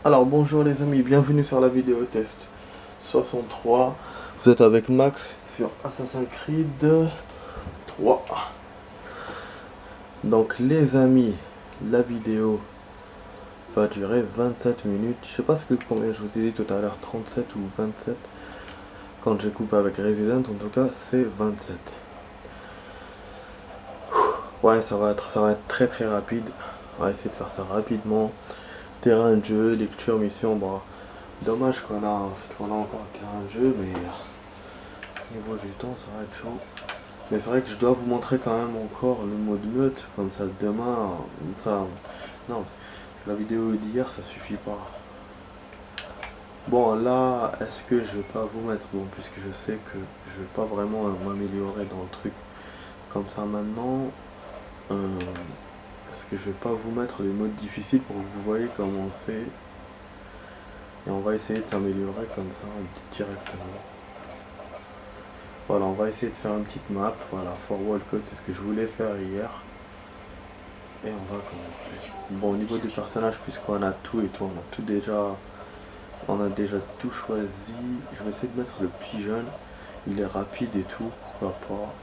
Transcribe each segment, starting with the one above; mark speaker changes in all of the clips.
Speaker 1: Alors bonjour les amis, bienvenue sur la vidéo test 63. Vous êtes avec Max sur Assassin's Creed 3. Donc les amis, la vidéo va durer 27 minutes. Je sais pas combien je vous ai dit tout à l'heure, 37 ou 27. Quand j'ai coupé avec Resident, en tout cas c'est 27. Ouais, ça va être très très rapide. On va essayer de faire ça rapidement. Terrain de jeu, lecture, mission, bon. Dommage qu'on a encore un terrain de jeu, mais au niveau du temps ça va être chaud. Mais c'est vrai que je dois vous montrer quand même encore le mode meute, comme ça demain, ça... Non, parce que la vidéo d'hier ça suffit pas. Bon là, est-ce que je vais pas vous mettre, bon puisque je sais que je vais pas vraiment m'améliorer dans le truc comme ça maintenant, est-ce que je vais pas vous mettre les modes difficiles pour que vous voyez comment c'est. Et on va essayer de s'améliorer comme ça directement. Voilà, on va essayer de faire une petite map. Voilà, For Walcott, c'est ce que je voulais faire hier. Et on va commencer. Bon, au niveau des personnages, puisqu'on a tout et tout, on a déjà tout choisi. Je vais essayer de mettre le pigeon. Il est rapide et tout, pourquoi pas.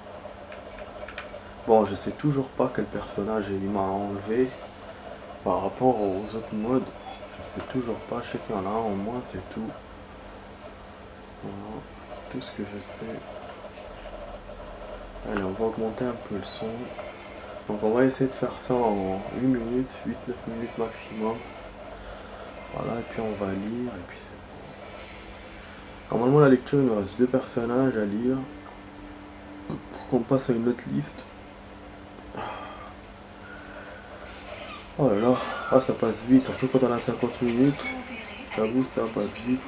Speaker 1: Bon, je sais toujours pas quel personnage il m'a enlevé par rapport aux autres modes. Je sais toujours pas, je sais qu'il y en a un au moins, c'est tout. Voilà, tout ce que je sais. Allez, on va augmenter un peu le son. Donc on va essayer de faire ça en 8 minutes, 8-9 minutes maximum. Voilà, et puis on va lire, et puis c'est bon. Normalement la lecture, il nous reste 2 personnages à lire. Pour qu'on passe à une autre liste. Oh là là, ah ça passe vite, surtout quand on a 50 minutes. J'avoue, ça passe vite.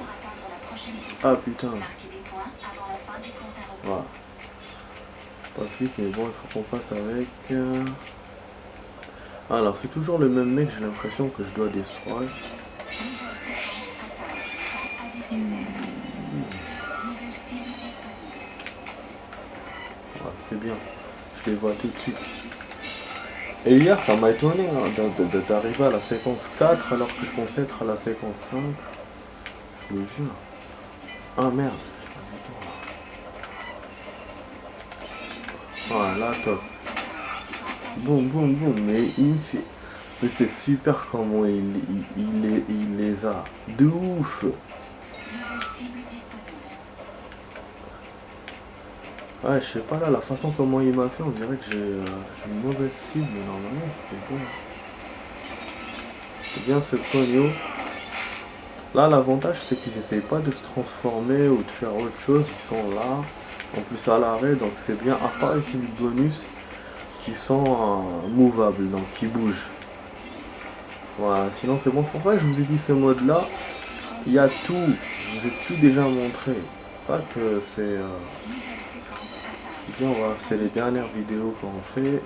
Speaker 1: Ah putain. Voilà. Ça passe vite, mais bon, il faut qu'on fasse avec... Alors c'est toujours le même mec, j'ai l'impression que je dois destroy. Ouais, c'est bien, je les vois tout de suite. Et hier ça m'a étonné d'arriver à la séquence 4 alors que je pensais être à la séquence 5. Je le jure. Ah merde, je perds du temps là. Voilà, top. Boum boum boum, mais il me fait... Mais c'est super comment il les a. De ouf. Ouais, je sais pas là, la façon comment il m'a fait, on dirait que j'ai une mauvaise cible, mais normalement c'était bon. C'est bien ce pogno. Là, l'avantage c'est qu'ils essayent pas de se transformer ou de faire autre chose, ils sont là, en plus à l'arrêt, donc c'est bien, à part ici du bonus, qui sont movables, donc qui bougent. Voilà, sinon c'est bon, c'est pour ça que je vous ai dit ce mode là, il y a tout, je vous ai tout déjà montré. C'est ça que c'est... c'est les dernières vidéos qu'on fait.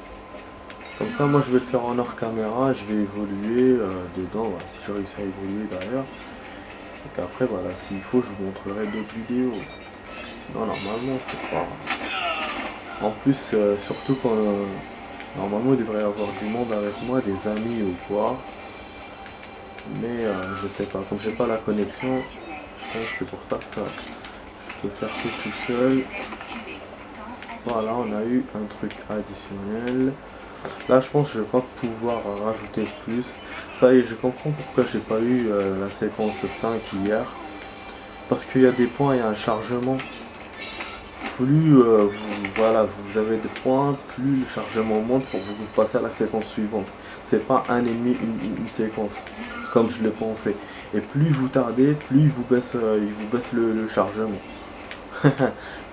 Speaker 1: Comme ça, moi je vais le faire en hors caméra, je vais évoluer dedans, voilà, si je réussis à évoluer d'ailleurs. Donc après, voilà, s'il faut, je vous montrerai d'autres vidéos. Sinon, normalement, c'est pas... En plus, surtout quand... normalement, il devrait y avoir du monde avec moi, des amis ou quoi. Mais je sais pas, comme j'ai pas la connexion, je pense que c'est pour ça que ça... Je peux faire tout seul. Voilà, on a eu un truc additionnel. Là, je pense que je vais pas pouvoir rajouter plus. Ça y est, je comprends pourquoi j'ai pas eu la séquence 5 hier. Parce qu'il y a des points, il y a un chargement. Plus vous avez des points, plus le chargement monte pour que vous passez à la séquence suivante. C'est pas un ennemi, une séquence, comme je le pensais. Et plus vous tardez, plus il vous baisse le chargement.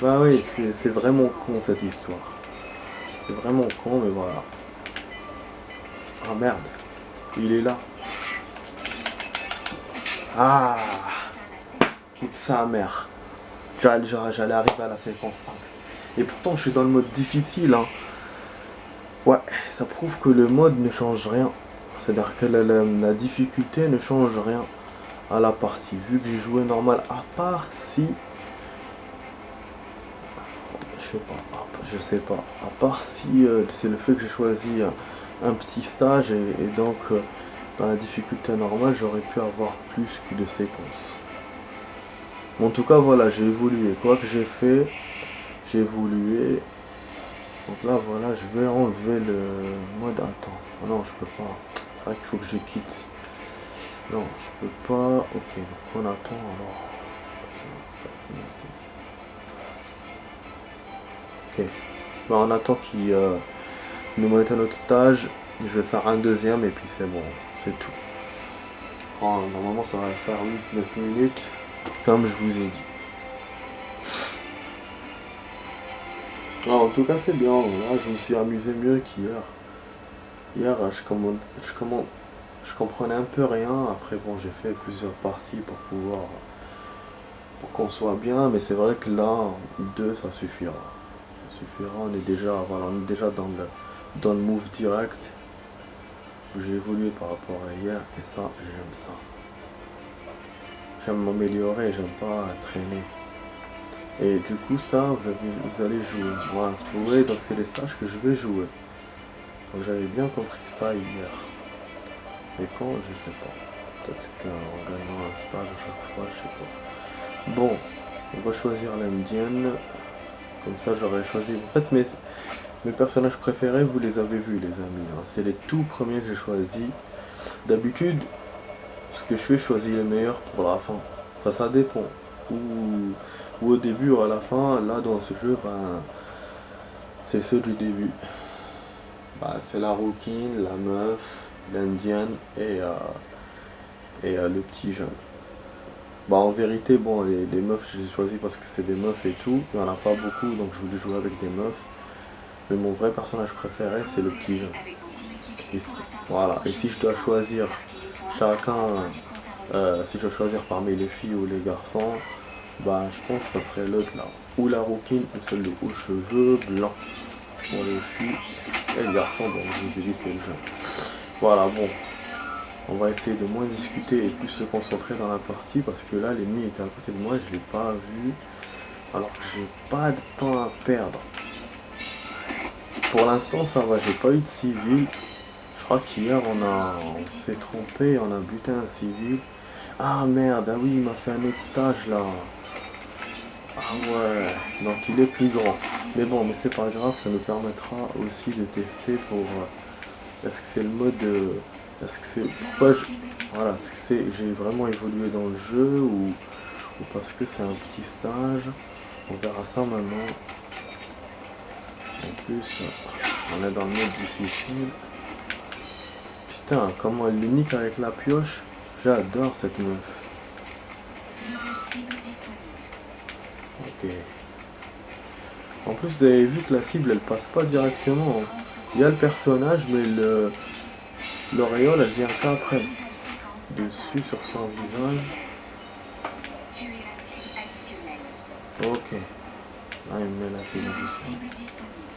Speaker 1: Bah oui, c'est vraiment con cette histoire. C'est vraiment con, mais voilà. Ah merde, il est là. Ah, sa mère. J'allais arriver à la séquence 5. Et pourtant, je suis dans le mode difficile. Hein. Ouais, ça prouve que le mode ne change rien. C'est-à-dire que la difficulté ne change rien à la partie. Vu que j'ai joué normal, à part si... Je sais pas. À part si c'est le fait que j'ai choisi un petit stage et donc dans la difficulté normale, j'aurais pu avoir plus que de séquences. Mais en tout cas, voilà, j'ai évolué. Quoi que j'ai fait, j'ai évolué. Donc là, voilà, je vais enlever le mode attends. Oh non, je peux pas. C'est vrai qu'il faut que je quitte. Non, je peux pas. Ok, donc on attend alors. Ok. Bah, on attend qu'il nous mette un autre stage. Je vais faire un deuxième et puis c'est bon. C'est tout. Oh, normalement, ça va faire 8-9 minutes. Comme je vous ai dit. Ah, en tout cas, c'est bien. Là, je me suis amusé mieux qu'hier. Hier, je comprenais un peu rien. Après, bon, j'ai fait plusieurs parties pour qu'on soit bien. Mais c'est vrai que là, deux, ça suffira. Ça suffira. Voilà, on est déjà dans le move direct. J'ai évolué par rapport à hier. Et ça, j'aime ça. J'aime m'améliorer. J'aime pas traîner. Et du coup, ça, vous allez jouer. Voilà, vous voyez, donc c'est les stages que je vais jouer. Donc j'avais bien compris ça hier. Et quand, je sais pas. Peut-être qu'en gagnant un stage à chaque fois, je sais pas. Bon, on va choisir l'indienne. Comme ça, j'aurais choisi. En fait, mes personnages préférés, vous les avez vus, les amis. Hein. C'est les tout premiers que j'ai choisis. D'habitude, ce que je fais, je choisis les meilleurs pour la fin. Enfin, ça dépend. Ou au début ou à la fin. Là, dans ce jeu, ben, c'est ceux du début. Bah, c'est la rouquine, la meuf, l'indienne et le petit jeune. Bah, en vérité, bon, les meufs, je les ai choisis parce que c'est des meufs et tout. Il n'y en a pas beaucoup, donc je voulais jouer avec des meufs. Mais mon vrai personnage préféré, c'est le petit jeune. Voilà. Et si je dois choisir chacun, si je dois choisir parmi les filles ou les garçons, bah, je pense que ça serait l'autre là. Ou la rouquine, ou celle aux cheveux blancs. Pour les filles. Et le garçon, bon, je vous ai dit, c'est le jeune. Voilà, bon. On va essayer de moins discuter et plus se concentrer dans la partie parce que là, l'ennemi était à côté de moi, je ne l'ai pas vu. Alors que j'ai pas de temps à perdre. Pour l'instant, ça va, j'ai pas eu de civil. Je crois qu'hier, on s'est trompé, on a buté un civil. Ah merde, ah oui, il m'a fait un autre stage là. Ah ouais, donc il est plus grand. Mais bon, mais c'est pas grave, ça nous permettra aussi de tester pour... est-ce que c'est le mode... est-ce que c'est... Pourquoi je... Voilà, est-ce que c'est... J'ai vraiment évolué dans le jeu ou parce que c'est un petit stage. On verra ça maintenant. En plus, on est dans le mode difficile. Putain, comment elle l'unique avec la pioche. J'adore cette meuf. Ok. En plus, vous avez vu que la cible, elle passe pas directement. Il y a le personnage, mais l'auréole, elle vient qu'après. Dessus, sur son visage. Ok. Ah, il me met la cible dessus.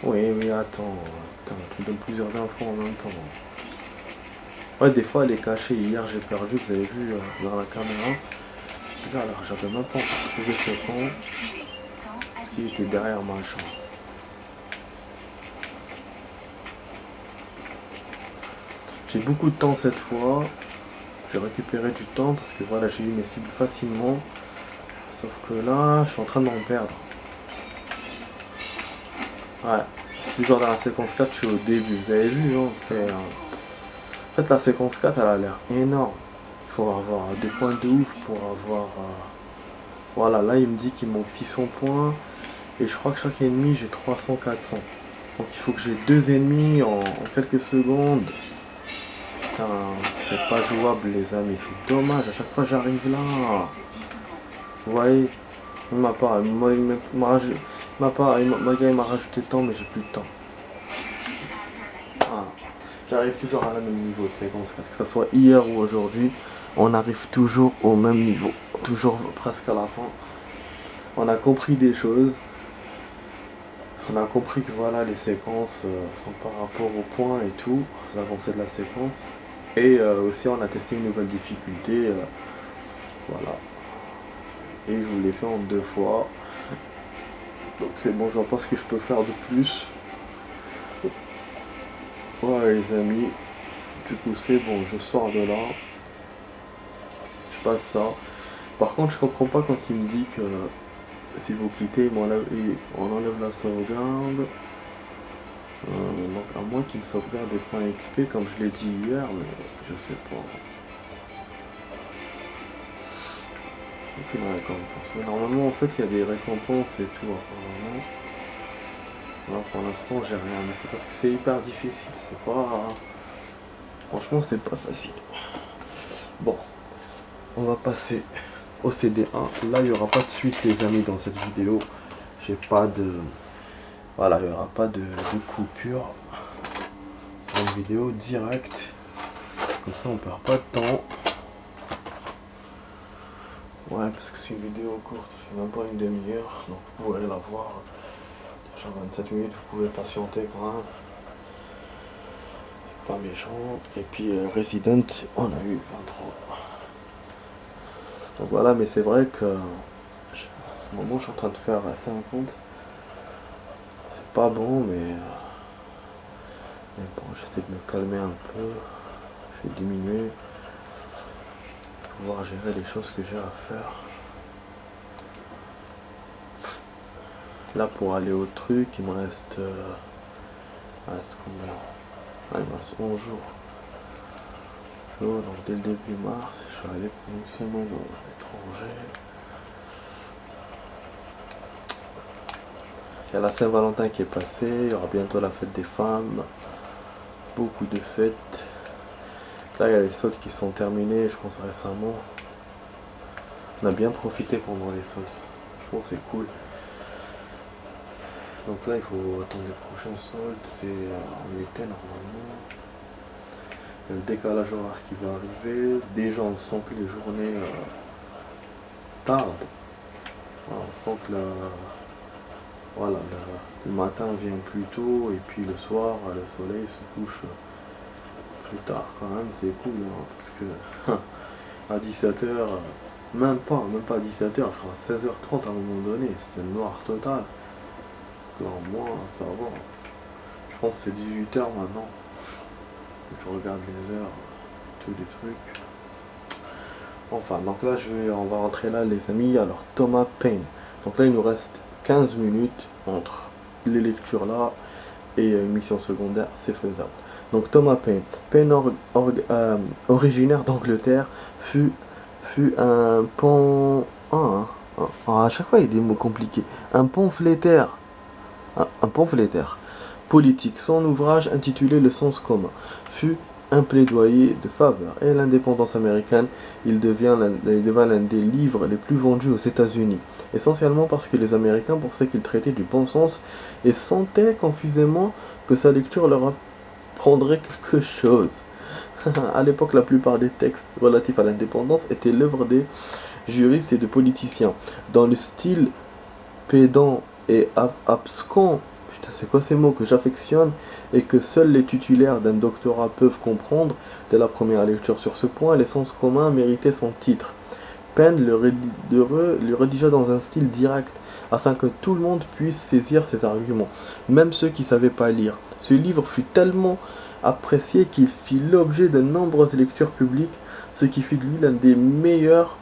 Speaker 1: Oui, attends. Attends, tu me donnes plusieurs infos en même temps. Ouais, des fois, elle est cachée. Hier, j'ai perdu, vous avez vu dans la caméra. Là, alors, j'avais même pas encore trouvé ce con. Il était derrière ma chambre. J'ai beaucoup de temps cette fois. J'ai récupéré du temps parce que voilà, j'ai eu mes cibles facilement. Sauf que là, je suis en train d'en perdre. Ouais, je suis toujours dans la séquence 4, je suis au début. Vous avez vu, hein, en fait, la séquence 4, elle a l'air énorme. Il faut avoir des points de ouf pour avoir... Voilà, là, il me dit qu'il manque 600 points. Et je crois que chaque ennemi, j'ai 300-400. Donc il faut que j'ai 2 ennemis en quelques secondes. Putain, c'est pas jouable les amis, c'est dommage, à chaque fois j'arrive là. Vous voyez, il m'a pas, il m'a rajouté de temps mais j'ai plus de temps. Voilà. J'arrive toujours à la même niveau de séquence 4, que ce soit hier ou aujourd'hui, on arrive toujours au même niveau, toujours presque à la fin. On a compris des choses. On a compris que voilà, les séquences sont par rapport au point et tout, l'avancée de la séquence. Et aussi on a testé une nouvelle difficulté. Voilà. Et je vous l'ai fait en 2 fois. Donc c'est bon, je vois pas ce que je peux faire de plus. Ouais les amis. Du coup c'est bon, je sors de là, je passe ça. Par contre je comprends pas quand il me dit que si vous quittez, on enlève la sauvegarde. Donc à moins qu'il me sauvegarde des points XP comme je l'ai dit hier, mais je sais pas. Aucune récompense. Mais normalement en fait il y a des récompenses et tout apparemment. Là, pour l'instant j'ai rien, mais c'est parce que c'est hyper difficile, c'est pas. Franchement c'est pas facile. Bon, on va passer au CD1. Là il n'y aura pas de suite les amis dans cette vidéo. J'ai pas de. Voilà, il n'y aura pas de coupure. C'est une vidéo directe. Comme ça on perd pas de temps. Ouais, parce que c'est une vidéo courte, c'est même pas une demi-heure, donc vous pourrez la voir. Déjà 27 minutes, vous pouvez patienter quand même. C'est pas méchant. Et puis Resident, on a eu 23. Donc voilà, mais c'est vrai que à ce moment je suis en train de faire 50. C'est pas bon, mais bon, j'essaie de me calmer un peu. Je vais diminuer. Pouvoir gérer les choses que j'ai à faire. Là pour aller au truc, il me reste combien? Ah, il me reste 11 jours. Donc dès le début mars, je suis allé pour une semaine à l'étranger. Il y a la Saint-Valentin qui est passée, il y aura bientôt la fête des femmes. Beaucoup de fêtes. Là il y a les soldes qui sont terminés, je pense récemment. On a bien profité pendant les soldes. Franchement c'est cool. Donc là il faut attendre les prochains soldes, c'est en été normalement. Il y a le décalage horaire qui va arriver. Déjà on sent que les journées tardent. On sent que le matin vient plus tôt et puis le soir le soleil se couche plus tard quand même, c'est cool hein, parce que à 17h, même pas à 17h, je crois à 16h30 à un moment donné, c'était noir total. Là au moins ça va. Je pense que c'est 18h maintenant. Je regarde les heures, tous les trucs. Enfin, donc là on va rentrer là les amis. Alors Thomas Paine. Donc là il nous reste 15 minutes entre les lectures là et une mission secondaire, c'est faisable. Donc Thomas Paine. Paine originaire d'Angleterre, fut un à chaque fois il y a des mots compliqués. Un pamphlétaire. Un pamphlétaire politique. Son ouvrage intitulé Le sens commun fut un plaidoyer de faveur et l'indépendance américaine. Il devint l'un des livres les plus vendus aux États-Unis, essentiellement parce que les Américains pensaient qu'il traitait du bon sens et sentaient confusément que sa lecture leur apprendrait quelque chose. À l'époque, la plupart des textes relatifs à l'indépendance étaient l'œuvre des juristes et de politiciens, dans le style pédant et abscon. Putain, c'est quoi ces mots que j'affectionne et que seuls les titulaires d'un doctorat peuvent comprendre. Dès la première lecture sur ce point, l'essence commun méritait son titre. Paine le rédigea dans un style direct, afin que tout le monde puisse saisir ses arguments, même ceux qui ne savaient pas lire. Ce livre fut tellement apprécié qu'il fit l'objet de nombreuses lectures publiques, ce qui fit de lui l'un des meilleurs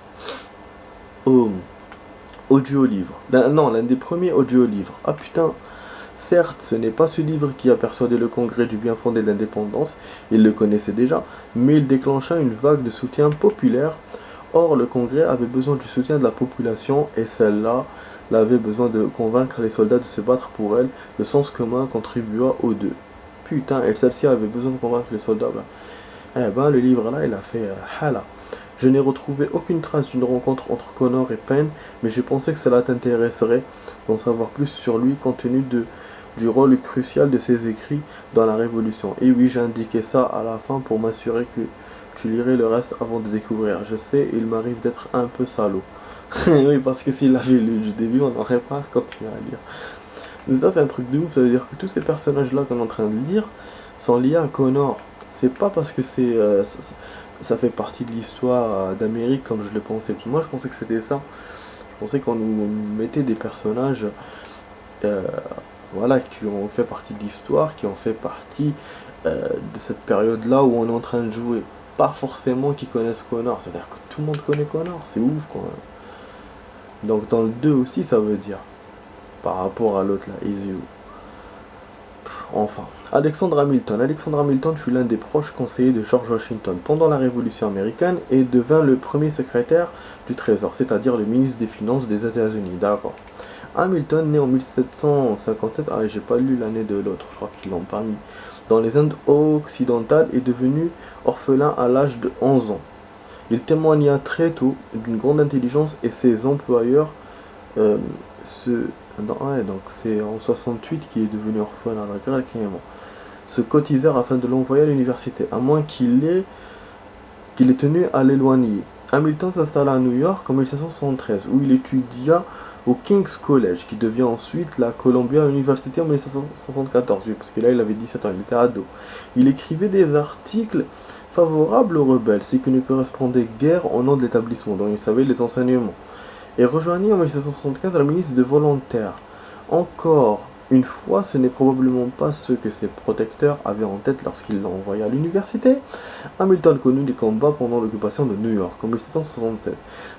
Speaker 1: audio-livres. L'un des premiers audio-livres. Ah putain. Certes, ce n'est pas ce livre qui a persuadé le Congrès du bien fondé de l'indépendance, il le connaissait déjà, mais il déclencha une vague de soutien populaire. Or, le Congrès avait besoin du soutien de la population, et celle-là avait besoin de convaincre les soldats de se battre pour elle. Le sens commun contribua aux deux. Putain, et celle-ci avait besoin de convaincre les soldats. Le livre-là, il a fait hala. Je n'ai retrouvé aucune trace d'une rencontre entre Connor et Paine, mais j'ai pensé que cela t'intéresserait d'en savoir plus sur lui compte tenu du rôle crucial de ses écrits dans la Révolution. Et oui, j'ai indiqué ça à la fin pour m'assurer que tu lirais le reste avant de découvrir. Je sais, il m'arrive d'être un peu salaud. Oui, parce que s'il avait lu du début, on n'aurait pas continué à lire. Mais ça, c'est un truc de ouf, ça veut dire que tous ces personnages-là qu'on est en train de lire sont liés à Connor. C'est pas parce que ça fait partie de l'histoire d'Amérique comme je le pensais. Moi, je pensais que c'était ça. Je pensais qu'on nous mettait des personnages qui ont fait partie de l'histoire, qui ont fait partie de cette période-là où on est en train de jouer. Pas forcément qu'ils connaissent Connor, c'est-à-dire que tout le monde connaît Connor, c'est ouf quand même. Donc dans le 2 aussi, ça veut dire, par rapport à l'autre là, Easy. Enfin, Alexander Hamilton. Alexander Hamilton fut l'un des proches conseillers de George Washington pendant la Révolution américaine et devint le premier secrétaire du Trésor, c'est-à-dire le ministre des Finances des États-Unis. D'accord. Hamilton, né en 1757, ah j'ai pas lu l'année de l'autre, je crois qu'ils l'ont pas mis, dans les Indes occidentales, est devenu orphelin à l'âge de 11 ans. Il témoigna très tôt d'une grande intelligence et ses employeurs euh, se... ouais, donc c'est en 68 qu'il est devenu orphelin, se cotisèrent afin de l'envoyer à l'université, à moins qu'il ait tenu à l'éloigner. Hamilton s'installa à New York en 1773, où il étudia au King's College, qui devient ensuite la Columbia University en 1774, oui, parce que là il avait 17 ans, il était ado. Il écrivait des articles favorables aux rebelles, ce qui ne correspondait guère au nom de l'établissement, dont il savait les enseignements, et rejoignit en 1775 la milice de volontaires. Encore une fois, ce n'est probablement pas ce que ses protecteurs avaient en tête lorsqu'ils l'ont envoyé à l'université. Hamilton connut des combats pendant l'occupation de New York en 1776.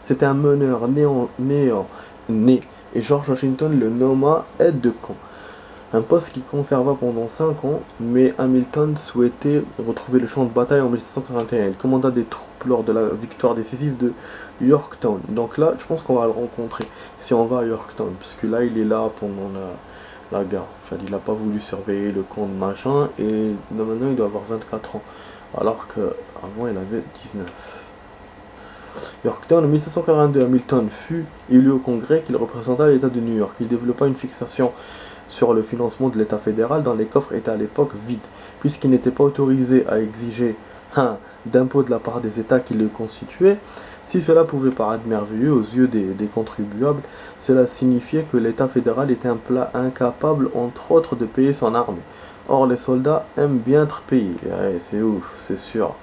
Speaker 1: C'était un meneur né, et George Washington le nomma aide de camp. Un poste qu'il conserva pendant 5 ans, mais Hamilton souhaitait retrouver le champ de bataille en 1741. Il commanda des troupes lors de la victoire décisive de Yorktown. Donc là, je pense qu'on va le rencontrer si on va à Yorktown, parce que là, il est là pendant la guerre. Enfin, il n'a pas voulu surveiller le camp de machin, et maintenant, il doit avoir 24 ans, alors qu'avant, il avait 19. Yorktown, en 1742, Hamilton fut élu au Congrès qu'il représenta l'État de New York. Il développa une fixation sur le financement de l'État fédéral dont les coffres étaient à l'époque vides, puisqu'il n'était pas autorisé à exiger d'impôts de la part des États qui le constituaient. Si cela pouvait paraître merveilleux aux yeux des contribuables, cela signifiait que l'État fédéral était incapable, entre autres, de payer son armée. Or, les soldats aiment bien être payés. Ouais, c'est ouf, c'est sûr.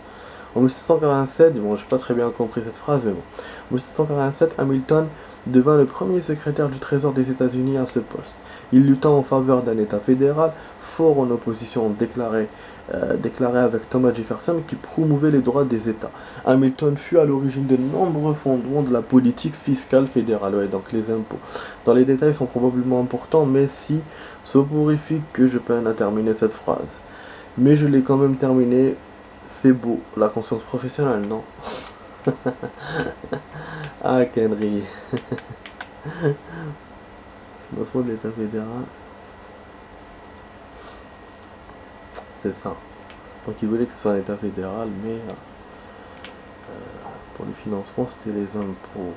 Speaker 1: En 1787, bon, je n'ai pas très bien compris cette phrase, mais bon. En 1787, Hamilton devint le premier secrétaire du Trésor des États-Unis à ce poste. Il lutta en faveur d'un État fédéral, fort en opposition déclarée avec Thomas Jefferson, qui promouvait les droits des États. Hamilton fut à l'origine de nombreux fondements de la politique fiscale fédérale, ouais, donc les impôts. Dans les détails sont probablement importants, mais si soporifique que je peine à terminer cette phrase. Mais je l'ai quand même terminée. C'est beau, la conscience professionnelle, non? Ah, Kenry. Financement de l'État fédéral. C'est ça. Donc il voulait que ce soit un État fédéral, mais pour le financement, c'était les impôts.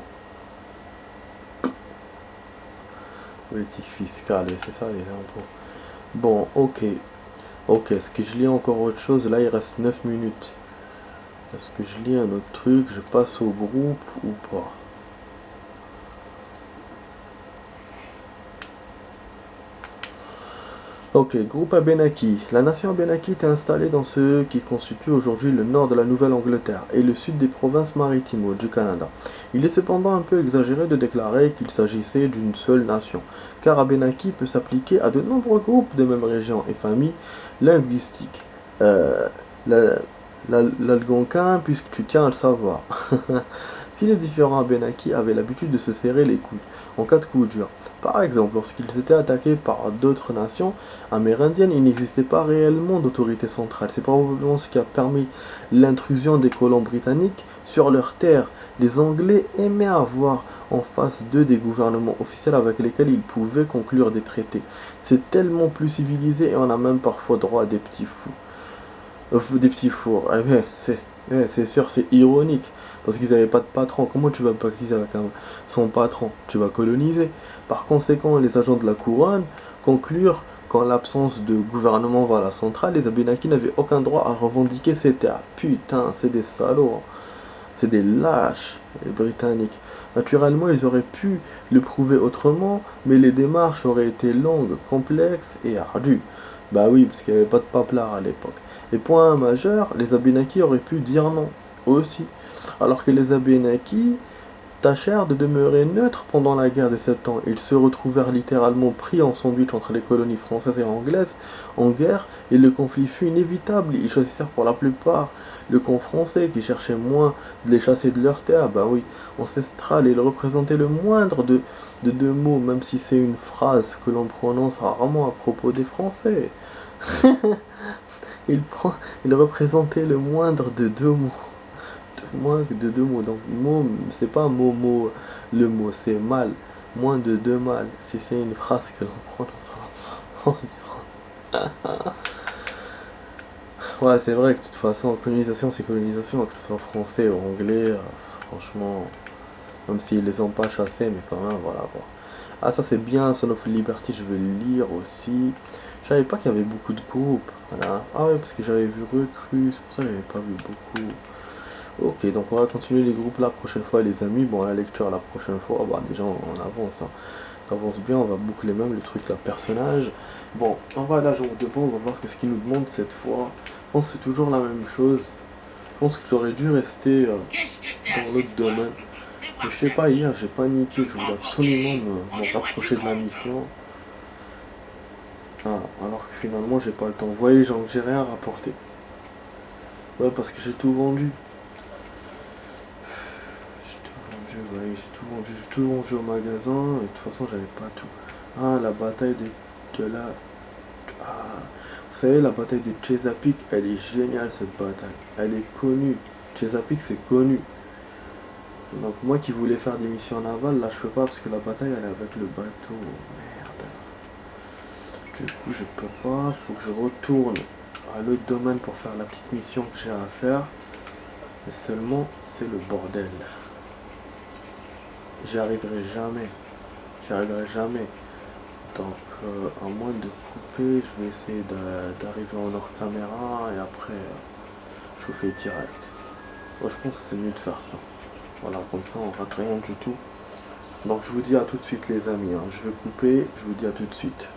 Speaker 1: Politique fiscale, et c'est ça les impôts. Bon, ok. Ok, est-ce que je lis encore autre chose? Là, il reste 9 minutes. Est-ce que je lis un autre truc? Je passe au groupe ou pas? Ok, groupe Abénaki. La nation Abénaki était installée dans ce qui constitue aujourd'hui le nord de la Nouvelle-Angleterre et le sud des provinces maritimes du Canada. Il est cependant un peu exagéré de déclarer qu'il s'agissait d'une seule nation, car Abénaki peut s'appliquer à de nombreux groupes de même région et familles linguistiques. L'algonquin, puisque tu tiens à le savoir. Si les différents Abénaki avaient l'habitude de se serrer les coudes en cas de coup dur, par exemple, lorsqu'ils étaient attaqués par d'autres nations amérindiennes, il n'existait pas réellement d'autorité centrale. C'est probablement ce qui a permis l'intrusion des colons britanniques sur leurs terres. Les Anglais aimaient avoir en face d'eux des gouvernements officiels avec lesquels ils pouvaient conclure des traités. C'est tellement plus civilisé et on a même parfois droit à des petits fours. C'est sûr, c'est ironique. Parce qu'ils n'avaient pas de patron. Comment tu vas pactiser avec son patron? Tu vas coloniser. Par conséquent, les agents de la couronne conclurent qu'en l'absence de gouvernement central, les Abénakis n'avaient aucun droit à revendiquer ces terres. Putain, c'est des salauds. C'est des lâches, les Britanniques. Naturellement, ils auraient pu le prouver autrement, mais les démarches auraient été longues, complexes et ardues. Bah oui, parce qu'il n'y avait pas de paplard à l'époque. Et point majeur, les Abénakis auraient pu dire non, aussi. Alors que les Abénakis tâchèrent de demeurer neutres pendant la guerre de 7 ans. Ils se retrouvèrent littéralement pris en sandwich entre les colonies françaises et anglaises en guerre, et le conflit fut inévitable. Ils choisissèrent pour la plupart le camp français, qui cherchait moins de les chasser de leur terre, bah oui, ancestrale, et il représentait le moindre de deux mots, même si c'est une phrase que l'on prononce rarement à propos des Français. il, il représentait le moindre de deux mots. Moins de deux mots. Donc, mot, c'est pas mot, le mot, c'est mal. Moins de deux mal. Si c'est une phrase que l'on prononcera en français. Ouais, c'est vrai que de toute façon, colonisation, c'est colonisation, que ce soit français ou anglais, franchement, même s'ils les ont pas chassés, mais quand même, voilà quoi. Ah, ça c'est bien, Son of Liberty, je vais le lire aussi. Je savais pas qu'il y avait beaucoup de groupes. Voilà. Ah ouais, parce que j'avais vu Recru, c'est pour ça que j'avais pas vu beaucoup. Ok, donc on va continuer les groupes la prochaine fois, les amis. Bon, la lecture la prochaine fois, bah déjà on avance, hein. On avance bien, on va boucler même le truc là, personnage. Bon, on va à la journée de bon, on va voir qu'est-ce qu'il nous demande cette fois. Je pense que c'est toujours la même chose. Je pense que j'aurais dû rester dans l'autre domaine. Mais je sais pas, hier j'ai paniqué, je voulais absolument me rapprocher de la mission. Ah, alors que finalement j'ai pas le temps. Vous voyez, j'ai rien rapporté. Ouais, parce que j'ai tout vendu. Ouais, j'ai tout vendu au magasin, et de toute façon j'avais pas tout. Ah, la bataille de la... Ah, vous savez, la bataille de Chesapeake, elle est géniale cette bataille. Elle est connue. Chesapeake c'est connu. Donc moi qui voulais faire des missions navales, là je peux pas parce que la bataille elle est avec le bateau. Merde. Du coup je peux pas, faut que je retourne à l'autre domaine pour faire la petite mission que j'ai à faire. Et seulement c'est le bordel. J'y arriverai jamais. J'y arriverai jamais. Donc, à moins de couper, je vais essayer d'arriver en hors caméra et après, je vous fais direct. Moi, je pense que c'est mieux de faire ça. Voilà, comme ça, on rate rien du tout. Donc, je vous dis à tout de suite, les amis, hein. Je vais couper, je vous dis à tout de suite.